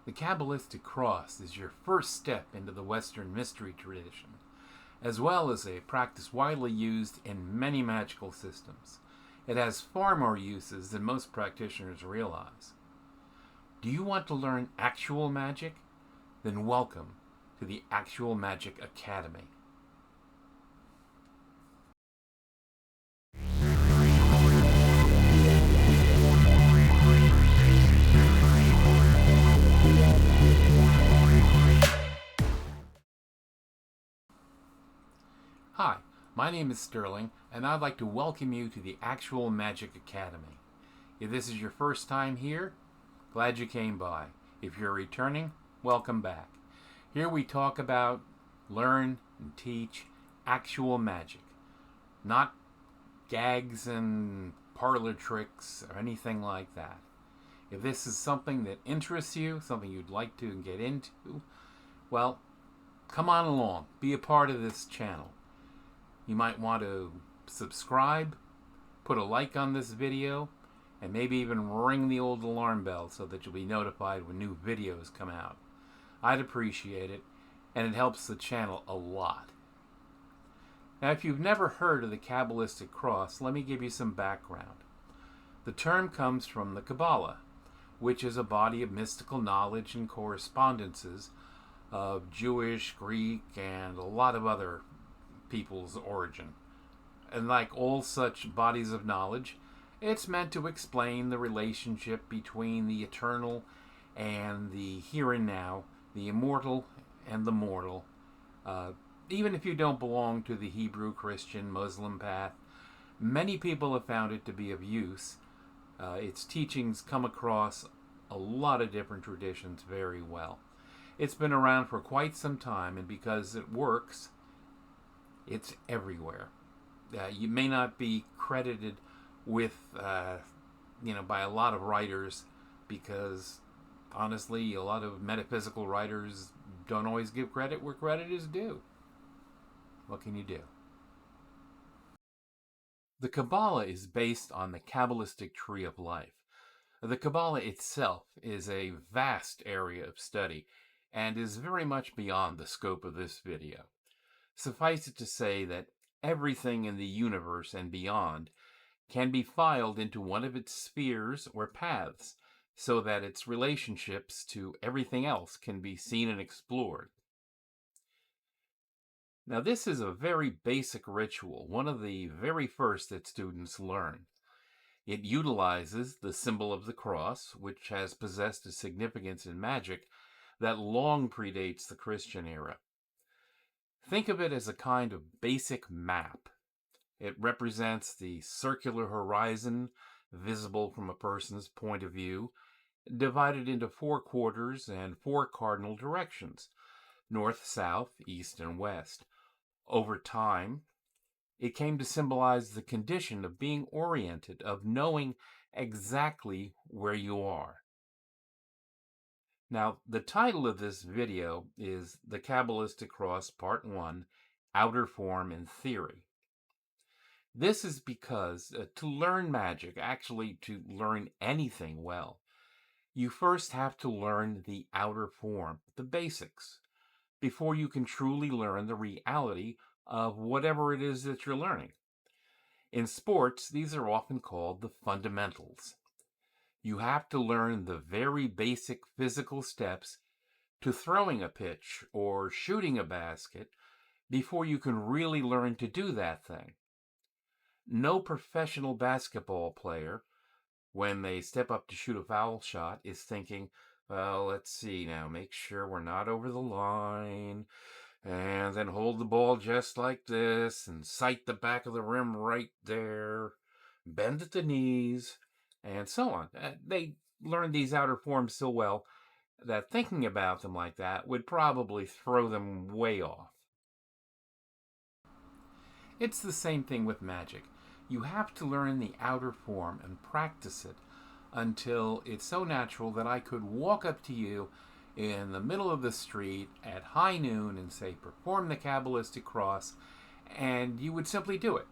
The Kabbalistic Cross is your first step into the Western mystery tradition, as well as a practice widely used in many magical systems. It has far more uses than most practitioners realize. Do you want to learn actual magic? Then welcome to the Actual Magic Academy. Hi, my name is Sterling, and I'd like to welcome you to the Actual Magic Academy. If this is your first time here, glad you came by. If you're returning, welcome back. Here we talk about, learn, and teach actual magic, not gags and parlor tricks or anything like that. If this is something that interests you, something you'd like to get into, well, come on along, be a part of this channel. You might want to subscribe, put a like on this video, and maybe even ring the old alarm bell so that you'll be notified when new videos come out. I'd appreciate it, and it helps the channel a lot. Now, if you've never heard of the Kabbalistic Cross, let me give you some background. The term comes from the Kabbalah, which is a body of mystical knowledge and correspondences of Jewish, Greek, and a lot of other people's origin. And like all such bodies of knowledge, it's meant to explain the relationship between the eternal and the here and now, the immortal and the mortal. Even if you don't belong to the Hebrew, Christian, Muslim path, many people have found it to be of use. Its teachings come across a lot of different traditions very well. It's been around for quite some time, and because it works, it's everywhere. You may not be credited with, by a lot of writers, because honestly, a lot of metaphysical writers don't always give credit where credit is due. What can you do? The Kabbalah is based on the Kabbalistic tree of life. The Kabbalah itself is a vast area of study and is very much beyond the scope of this video. Suffice it to say that everything in the universe and beyond can be filed into one of its spheres or paths, so that its relationships to everything else can be seen and explored. Now, this is a very basic ritual, one of the very first that students learn. It utilizes the symbol of the cross, which has possessed a significance in magic that long predates the Christian era. Think of it as a kind of basic map. It represents the circular horizon visible from a person's point of view, divided into 4 quarters and 4 cardinal directions: north, south, east, and west. Over time, it came to symbolize the condition of being oriented, of knowing exactly where you are. Now, the title of this video is The Kabbalistic Cross Part 1, Outer Form and Theory. This is because to learn magic, actually to learn anything well, you first have to learn the outer form, the basics, before you can truly learn the reality of whatever it is that you're learning. In sports, these are often called the fundamentals. You have to learn the very basic physical steps to throwing a pitch or shooting a basket before you can really learn to do that thing. No professional basketball player, when they step up to shoot a foul shot, is thinking, well, let's see now, make sure we're not over the line, and then hold the ball just like this, and sight the back of the rim right there, bend at the knees, and so on. They learn these outer forms so well that thinking about them like that would probably throw them way off. It's the same thing with magic. You have to learn the outer form and practice it until it's so natural that I could walk up to you in the middle of the street at high noon and say, perform the Kabbalistic Cross, and you would simply do it,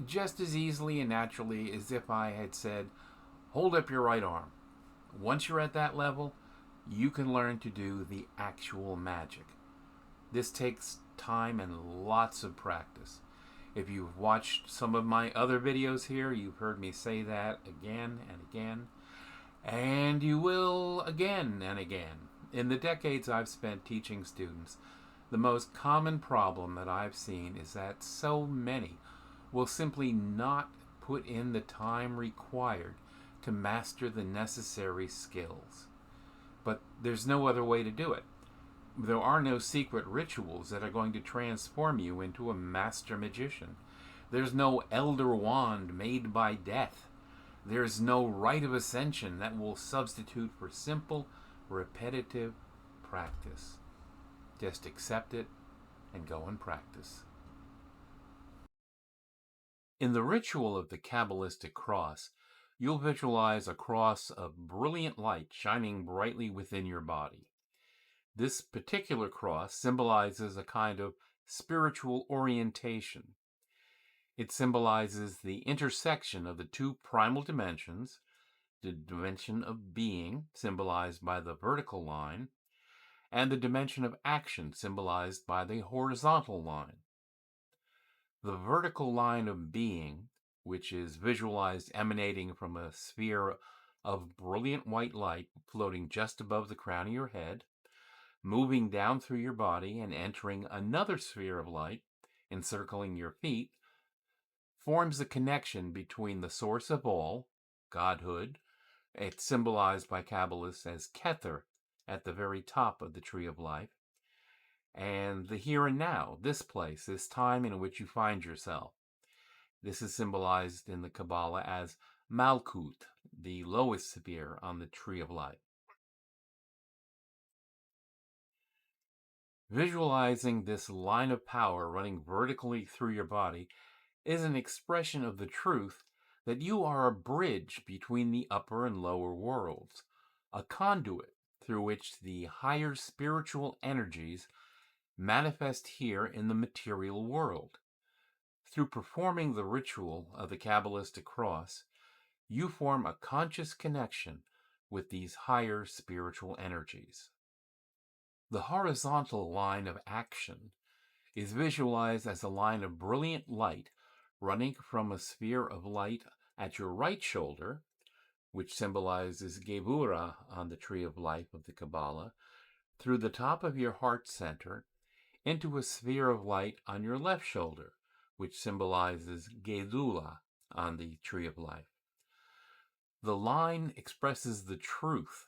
just as easily and naturally as if I had said, hold up your right arm. Once you're at that level, you can learn to do the actual magic. This takes time and lots of practice. If you've watched some of my other videos here, you've heard me say that again and again, and you will again and again. In the decades I've spent teaching students, the most common problem that I've seen is that so many will simply not put in the time required to master the necessary skills. But there's no other way to do it. There are no secret rituals that are going to transform you into a master magician. There's no elder wand made by death. There's no rite of ascension that will substitute for simple, repetitive practice. Just accept it and go and practice. In the ritual of the Kabbalistic Cross, you'll visualize a cross of brilliant light shining brightly within your body. This particular cross symbolizes a kind of spiritual orientation. It symbolizes the intersection of the two primal dimensions, the dimension of being, symbolized by the vertical line, and the dimension of action, symbolized by the horizontal line. The vertical line of being, which is visualized emanating from a sphere of brilliant white light floating just above the crown of your head, moving down through your body and entering another sphere of light, encircling your feet, forms the connection between the source of all, Godhood. It's symbolized by Kabbalists as Kether at the very top of the tree of life, and the here and now, this place, this time in which you find yourself. This is symbolized in the Kabbalah as Malkut, the lowest sphere on the tree of life. Visualizing this line of power running vertically through your body is an expression of the truth that you are a bridge between the upper and lower worlds, a conduit through which the higher spiritual energies manifest here in the material world. Through performing the ritual of the Kabbalistic Cross, you form a conscious connection with these higher spiritual energies. The horizontal line of action is visualized as a line of brilliant light running from a sphere of light at your right shoulder, which symbolizes Gevura on the tree of life of the Kabbalah, through the top of your heart center into a sphere of light on your left shoulder, which symbolizes Gedula on the tree of life. The line expresses the truth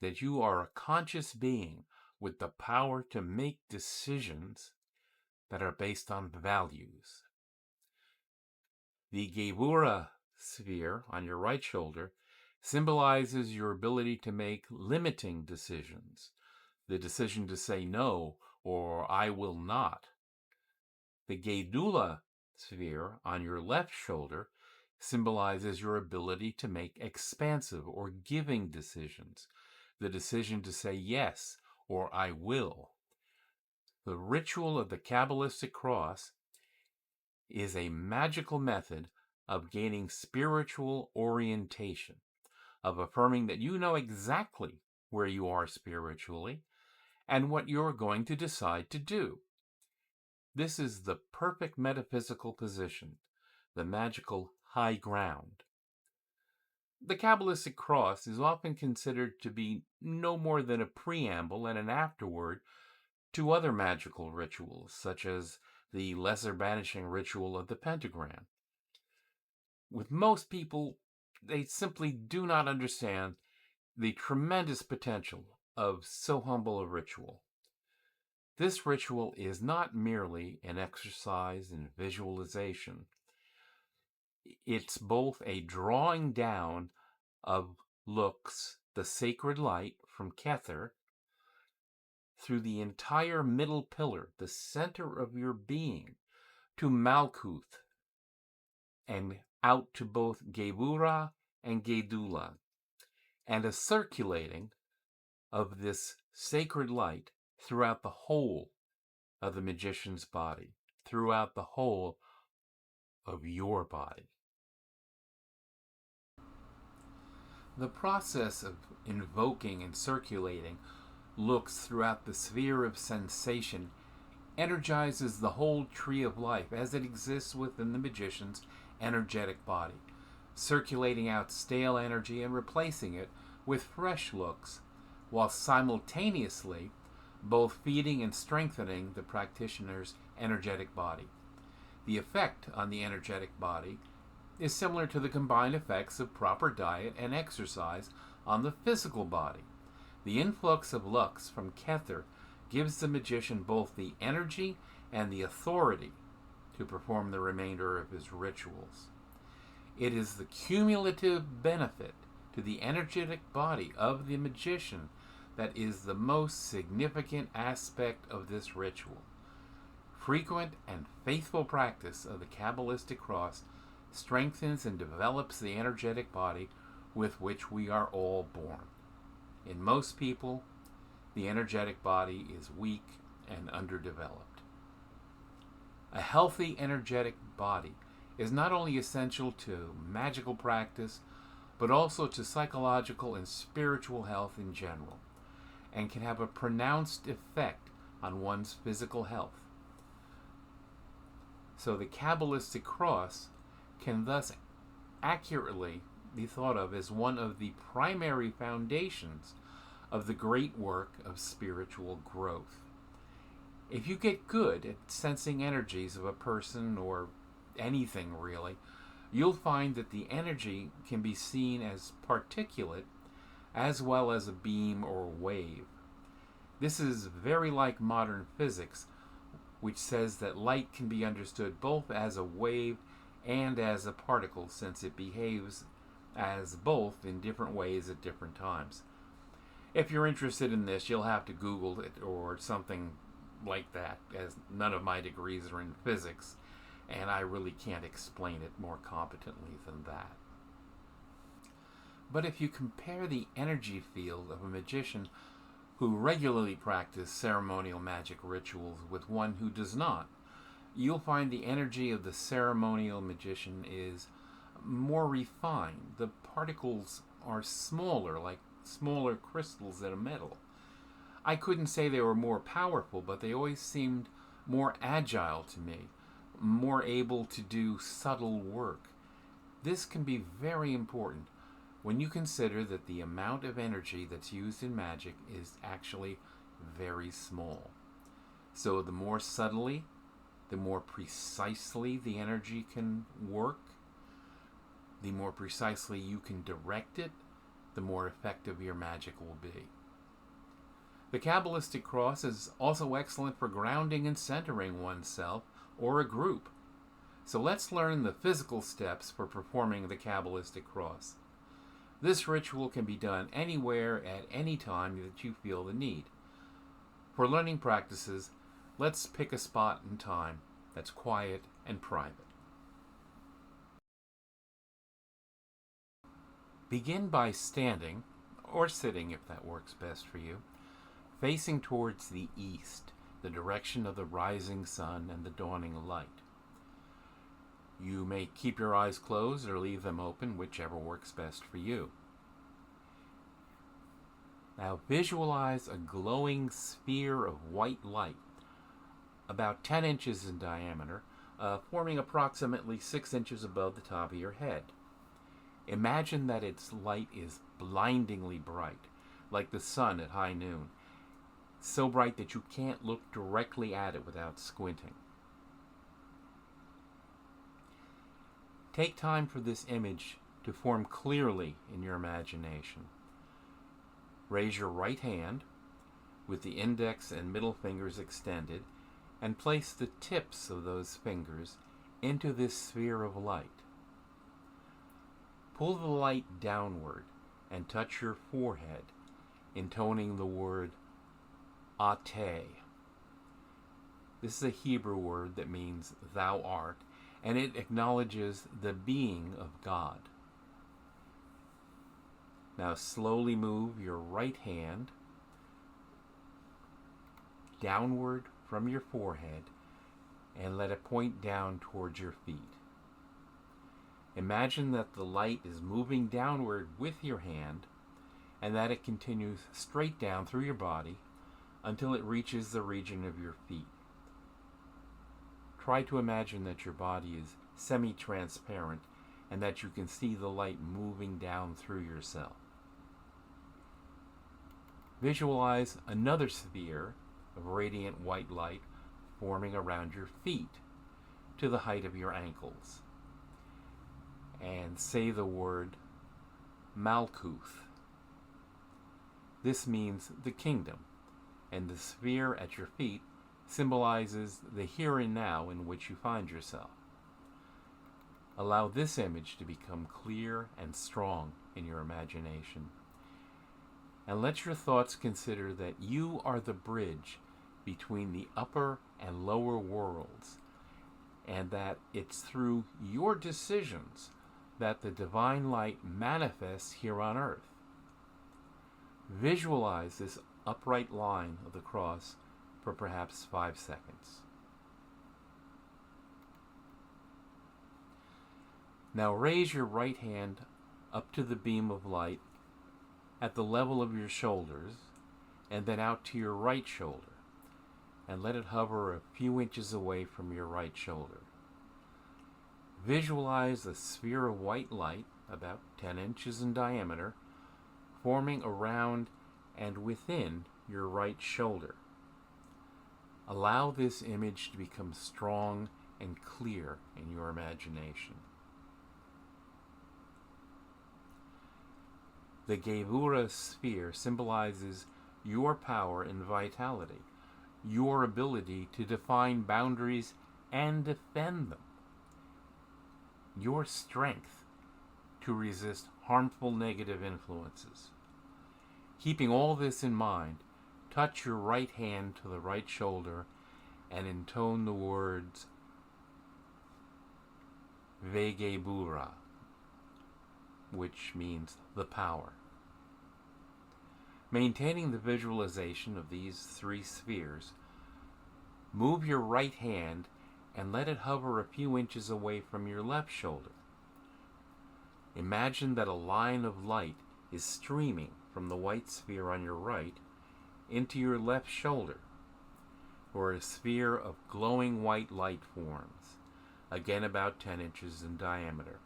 that you are a conscious being with the power to make decisions that are based on values. The Gevura sphere on your right shoulder symbolizes your ability to make limiting decisions, the decision to say no or I will not. The Gedula sphere on your left shoulder symbolizes your ability to make expansive or giving decisions, the decision to say yes or I will. The ritual of the Kabbalistic Cross is a magical method of gaining spiritual orientation, of affirming that you know exactly where you are spiritually and what you're going to decide to do. This is the perfect metaphysical position, the magical high ground. The Kabbalistic Cross is often considered to be no more than a preamble and an afterword to other magical rituals, such as the lesser banishing ritual of the pentagram. With most people, they simply do not understand the tremendous potential of so humble a ritual. This ritual is not merely an exercise in visualization. It's both a drawing down of looks, the sacred light from Kether, through the entire middle pillar, the center of your being, to Malkuth, and out to both Gevura and Gedula, and a circulating of this sacred light throughout the whole of the magician's body, throughout the whole of your body. The process of invoking and circulating looks throughout the sphere of sensation energizes the whole tree of life as it exists within the magician's energetic body, circulating out stale energy and replacing it with fresh looks, while simultaneously both feeding and strengthening the practitioner's energetic body. The effect on the energetic body is similar to the combined effects of proper diet and exercise on the physical body. The influx of lux from Kether gives the magician both the energy and the authority to perform the remainder of his rituals. It is the cumulative benefit to the energetic body of the magician that is the most significant aspect of this ritual. Frequent and faithful practice of the Kabbalistic Cross strengthens and develops the energetic body with which we are all born. In most people, the energetic body is weak and underdeveloped. A healthy energetic body is not only essential to magical practice, but also to psychological and spiritual health in general, and can have a pronounced effect on one's physical health. So the Kabbalistic Cross can thus accurately be thought of as one of the primary foundations of the great work of spiritual growth. If you get good at sensing energies of a person or anything really, you'll find that the energy can be seen as particulate as well as a beam or wave. This is very like modern physics, which says that light can be understood both as a wave and as a particle, since it behaves as both in different ways at different times. If you're interested in this, you'll have to Google it or something like that, as none of my degrees are in physics, and I really can't explain it more competently than that. But if you compare the energy field of a magician who regularly practices ceremonial magic rituals with one who does not, you'll find the energy of the ceremonial magician is more refined. The particles are smaller, like smaller crystals in a metal. I couldn't say they were more powerful, but they always seemed more agile to me, more able to do subtle work. This can be very important when you consider that the amount of energy that's used in magic is actually very small. So the more subtly, the more precisely the energy can work, the more precisely you can direct it, the more effective your magic will be. The Kabbalistic Cross is also excellent for grounding and centering oneself or a group. So let's learn the physical steps for performing the Kabbalistic Cross. This ritual can be done anywhere at any time that you feel the need. For learning practices, let's pick a spot and time that's quiet and private. Begin by standing, or sitting if that works best for you, facing towards the east, the direction of the rising sun and the dawning light. You may keep your eyes closed or leave them open, whichever works best for you. Now visualize a glowing sphere of white light, about 10 inches in diameter, forming approximately 6 inches above the top of your head. Imagine that its light is blindingly bright, like the sun at high noon, so bright that you can't look directly at it without squinting. Take time for this image to form clearly in your imagination. Raise your right hand with the index and middle fingers extended and place the tips of those fingers into this sphere of light. Pull the light downward and touch your forehead, intoning the word Ate. This is a Hebrew word that means thou art, and it acknowledges the being of God. Now slowly move your right hand downward from your forehead and let it point down towards your feet. Imagine that the light is moving downward with your hand and that it continues straight down through your body until it reaches the region of your feet. Try to imagine that your body is semi-transparent and that you can see the light moving down through yourself. Visualize another sphere of radiant white light forming around your feet to the height of your ankles. And say the word Malkuth. This means the kingdom, and the sphere at your feet symbolizes the here and now in which you find yourself. Allow this image to become clear and strong in your imagination. And let your thoughts consider that you are the bridge between the upper and lower worlds, and that it's through your decisions that the divine light manifests here on earth. Visualize this upright line of the cross for perhaps 5 seconds. Now raise your right hand up to the beam of light at the level of your shoulders and then out to your right shoulder, and let it hover a few inches away from your right shoulder. Visualize a sphere of white light about 10 inches in diameter forming around and within your right shoulder. Allow this image to become strong and clear in your imagination. The Gevura sphere symbolizes your power and vitality, your ability to define boundaries and defend them, your strength to resist harmful negative influences. Keeping all this in mind, touch your right hand to the right shoulder and intone the words Vegebura, which means the power. Maintaining the visualization of these 3 spheres, move your right hand and let it hover a few inches away from your left shoulder. Imagine that a line of light is streaming from the white sphere on your right into your left shoulder, where a sphere of glowing white light forms, again about 10 inches in diameter,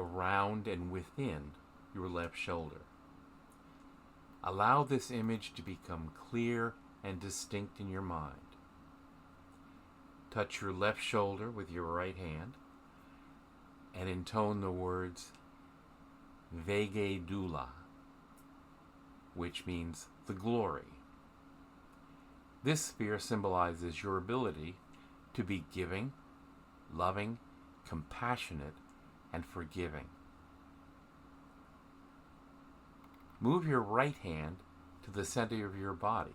around and within your left shoulder. Allow this image to become clear and distinct in your mind. Touch your left shoulder with your right hand and intone the words Vegedula, which means the glory. This sphere symbolizes your ability to be giving, loving, compassionate, and forgiving. Move your right hand to the center of your body,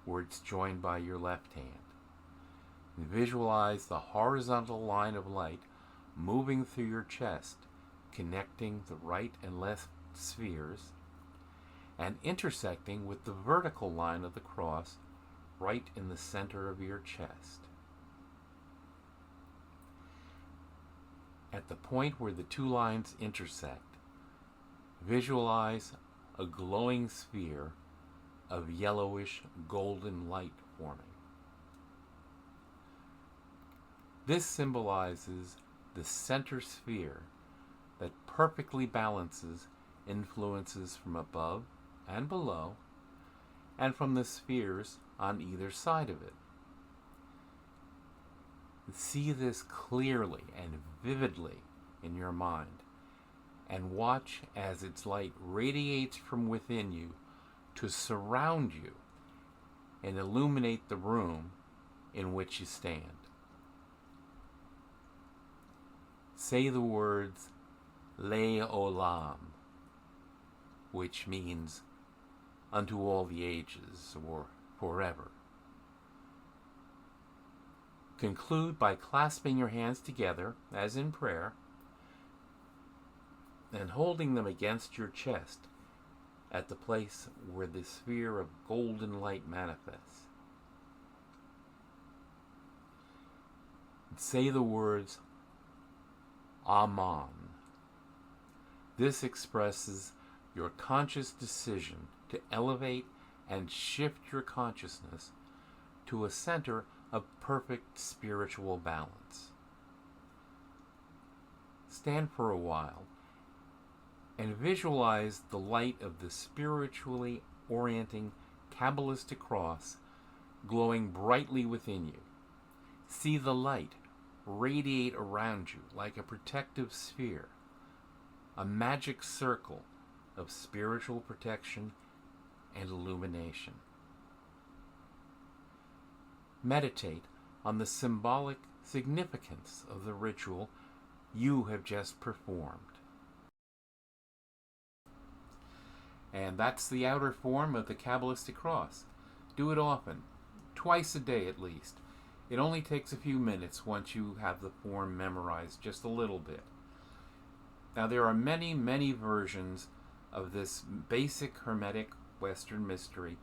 where it's joined by your left hand. And visualize the horizontal line of light moving through your chest, connecting the right and left spheres, and intersecting with the vertical line of the cross right in the center of your chest. At the point where the 2 lines intersect, visualize a glowing sphere of yellowish golden light forming. This symbolizes the center sphere that perfectly balances influences from above and below, and from the spheres on either side of it. See this clearly and vividly in your mind, and watch as its light radiates from within you to surround you and illuminate the room in which you stand. Say the words Le-Olam, which means unto all the ages, or forever. Conclude by clasping your hands together, as in prayer, and holding them against your chest at the place where the sphere of golden light manifests. And say the words Aman. This expresses your conscious decision to elevate and shift your consciousness to a center of perfect spiritual balance. Stand for a while and visualize the light of the spiritually orienting Kabbalistic cross glowing brightly within you. See the light radiate around you like a protective sphere, a magic circle of spiritual protection and illumination. Meditate on the symbolic significance of the ritual you have just performed. And that's the outer form of the Kabbalistic cross. Do it often, twice a day at least. It only takes a few minutes once you have the form memorized just a little bit. Now there are many, many versions of this basic Hermetic Western mystery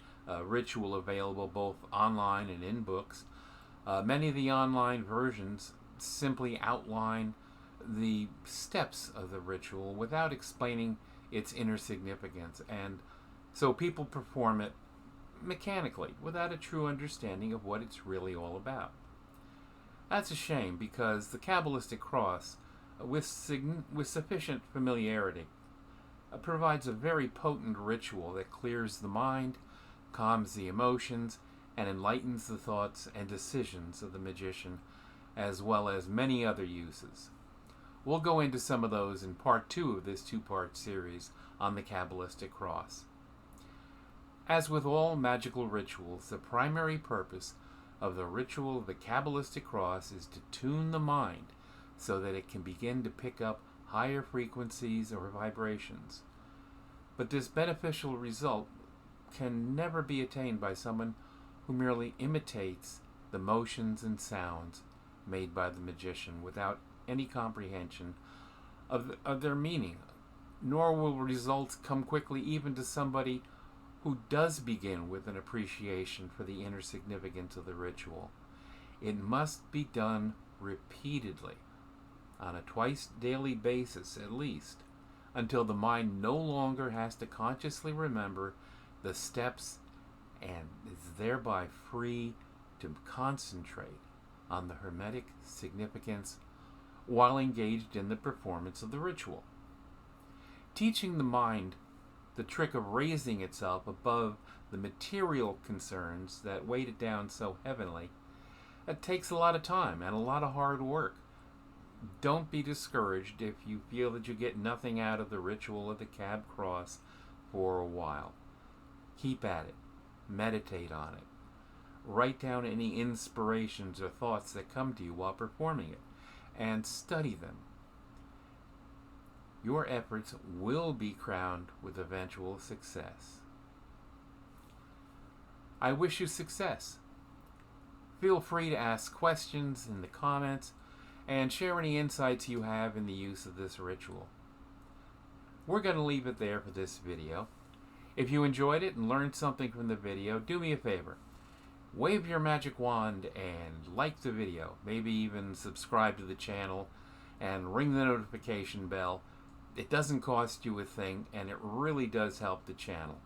ritual available both online and in books. Many of the online versions simply outline the steps of the ritual without explaining its inner significance, and so people perform it mechanically without a true understanding of what it's really all about. That's a shame, because the Kabbalistic cross, with sufficient familiarity, provides a very potent ritual that clears the mind, calms the emotions, and enlightens the thoughts and decisions of the magician, as well as many other uses. We'll go into some of those in part 2 of this 2-part series on the Kabbalistic cross. As with all magical rituals, the primary purpose of the ritual of the Kabbalistic cross is to tune the mind so that it can begin to pick up higher frequencies or vibrations. But this beneficial result can never be attained by someone who merely imitates the motions and sounds made by the magician without any comprehension of their meaning, nor will results come quickly even to somebody who does begin with an appreciation for the inner significance of the ritual. It must be done repeatedly, on a twice daily basis at least, until the mind no longer has to consciously remember the steps and is thereby free to concentrate on the Hermetic significance while engaged in the performance of the ritual. Teaching the mind the trick of raising itself above the material concerns that weighed it down so heavily, it takes a lot of time and a lot of hard work. Don't be discouraged if you feel that you get nothing out of the ritual of the Cab Cross for a while. Keep at it. Meditate on it. Write down any inspirations or thoughts that come to you while performing it, and study them. Your efforts will be crowned with eventual success. I wish you success. Feel free to ask questions in the comments and share any insights you have in the use of this ritual. We're going to leave it there for this video. If you enjoyed it and learned something from the video, do me a favor. Wave your magic wand and like the video. Maybe even subscribe to the channel and ring the notification bell. It doesn't cost you a thing, and it really does help the channel.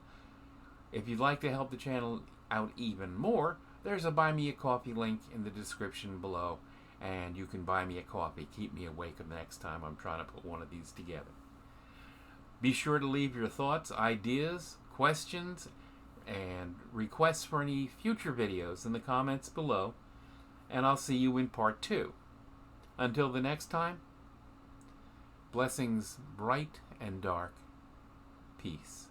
If you'd like to help the channel out even more, there's a Buy Me a Coffee link in the description below, and you can buy me a coffee. Keep me awake the next time I'm trying to put one of these together. Be sure to leave your thoughts, ideas, questions, and requests for any future videos in the comments below, and I'll see you in part 2. Until the next time, blessings bright and dark. Peace.